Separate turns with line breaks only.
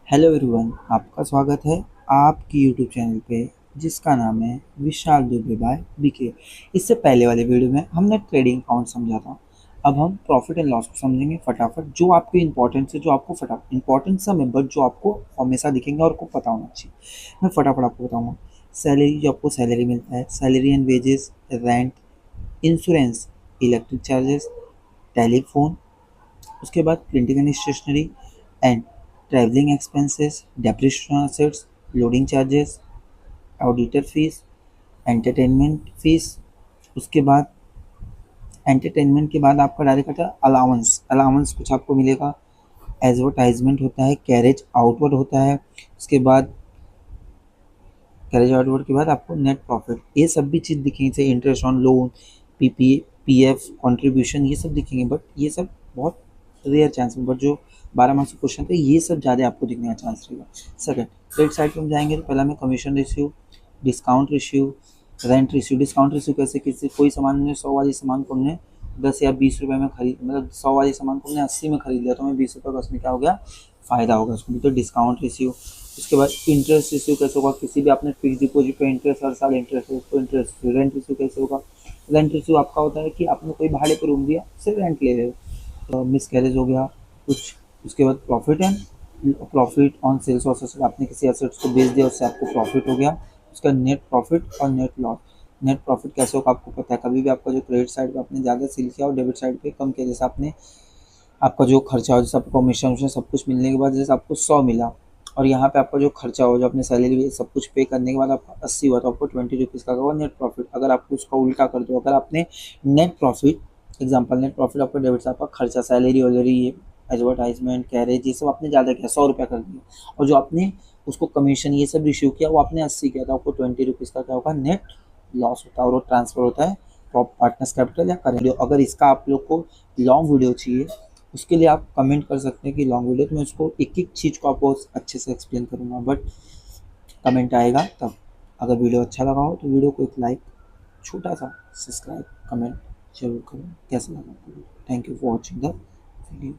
Hello everyone, आपका स्वागत है आपकी यूट्यूब चैनल पे जिसका नाम है विशाल दुबे बाय बीके। इससे पहले वाले वीडियो में हमने ट्रेडिंग अकाउंट समझा था। अब हम प्रॉफिट एंड लॉस को समझेंगे फटाफट, जो आपके इंपॉर्टेंस है, जो आपको फटाफट इंपॉर्टेंट सब है बट जो आपको हमेशा दिखेंगे और को पता होना चाहिए। मैं फटाफट आपको बताऊँगा। सैलरी, जो आपको सैलरी मिलता है, salary and wages, rent, insurance, electric charges, telephone, उसके बाद printing and stationery and travelling expenses, depreciation assets, loading charges, auditor fees, entertainment fees. उसके बाद एंटरटेनमेंट के बाद आपका डायरेक्ट आता है अलाउंस। अलाउंस कुछ आपको मिलेगा, एडवर्टाइजमेंट होता है, कैरेज आउटवर्ड होता है। उसके बाद कैरेज आउटवर्ड के बाद आपको नेट प्रॉफिट, ये सब भी चीज़ दिखेंगे, जैसे interest on loan, PP, PF contribution, ये सब दिखेंगे। बट ये सब बहुत रेयर चांस में, बट जो 12 मार्क्स क्वेश्चन थे ये सब ज़्यादा आपको दिखने का चांस रहेगा। सेकंड, क्रेडिट साइड पे हम जाएंगे तो पहला में commission ratio, discount ratio, rent ratio. Discount ratio कैसे, किसी कोई सामान ने 100 वाली सामान को हमने 10 या 20 रुपये में खरीद, मतलब 100 वाली सामान को हमने 80 में खरीद लिया तो हमें 20 रुपये का उसमें क्या हो गया, फ़ायदा होगा उसमें, तो डिस्काउंट रेशियो। उसके बाद इंटरेस्ट रेशियो कैसे होगा, किसी भी आपने फिक्स डिपॉजिट पे इंटरेस्ट हर साल इंटरेस्ट है उसको इंटरेस्ट। रेंट रेशियो कैसे होगा, रेंट रेशियो आपका होता है कि आपने कोई भाड़े पर रूम दिया, सिर्फ रेंट ले रहे हो, तो मिस कैरेज हो गया कुछ। उसके बाद profit and profit on sales of asset, आपने किसी एसेट्स को बेच दिया उससे आपको प्रॉफिट हो गया। उसका नेट प्रॉफिट और नेट लॉस। नेट प्रॉफिट कैसे होगा आपको पता है, कभी भी आपका जो क्रेडिट साइड पे आपने ज़्यादा सेल किया और डेबिट साइड पे कम किया, जैसे आपने आपका जो खर्चा हो, जैसे आपको कमीशन वमीशन सब कुछ मिलने के बाद जैसे आपको 100 मिला, और यहाँ पे आपका जो खर्चा हो, जो अपने सैलरी सब कुछ पे करने के बाद आपका 80 हुआ, तो आपको 20 रुपीज़ का होगा नेट प्रॉफिट। अगर आपको उसका उल्टा कर दो, अगर आपने net profit, example net profit आपका डेबिट से आपका खर्चा सैलरी वैलरी ये एडवर्टाइजमेंट कैरेज ये सब आपने ज़्यादा किया, 100 रुपया कर दिया, और जो आपने उसको कमीशन ये सब रिसीव किया वो आपने 80 किया, तो आपको 20 रुपीज़ का क्या होगा, नेट लॉस होता है, और वो ट्रांसफ़र होता है पार्टनर्स कैपिटल या करेंट। अगर इसका आप लोग को लॉन्ग वीडियो चाहिए उसके लिए आप कमेंट कर सकते हैं कि लॉन्ग वीडियो, तो मैं उसको एक एक चीज़ को आपको अच्छे से एक्सप्लेन करूँगा, बट कमेंट आएगा तब। अगर वीडियो अच्छा लगा हो तो वीडियो को एक लाइक, छोटा सा सब्सक्राइब, कमेंट जरूर करें कैसा लगा आपको। Thank you for watching the video.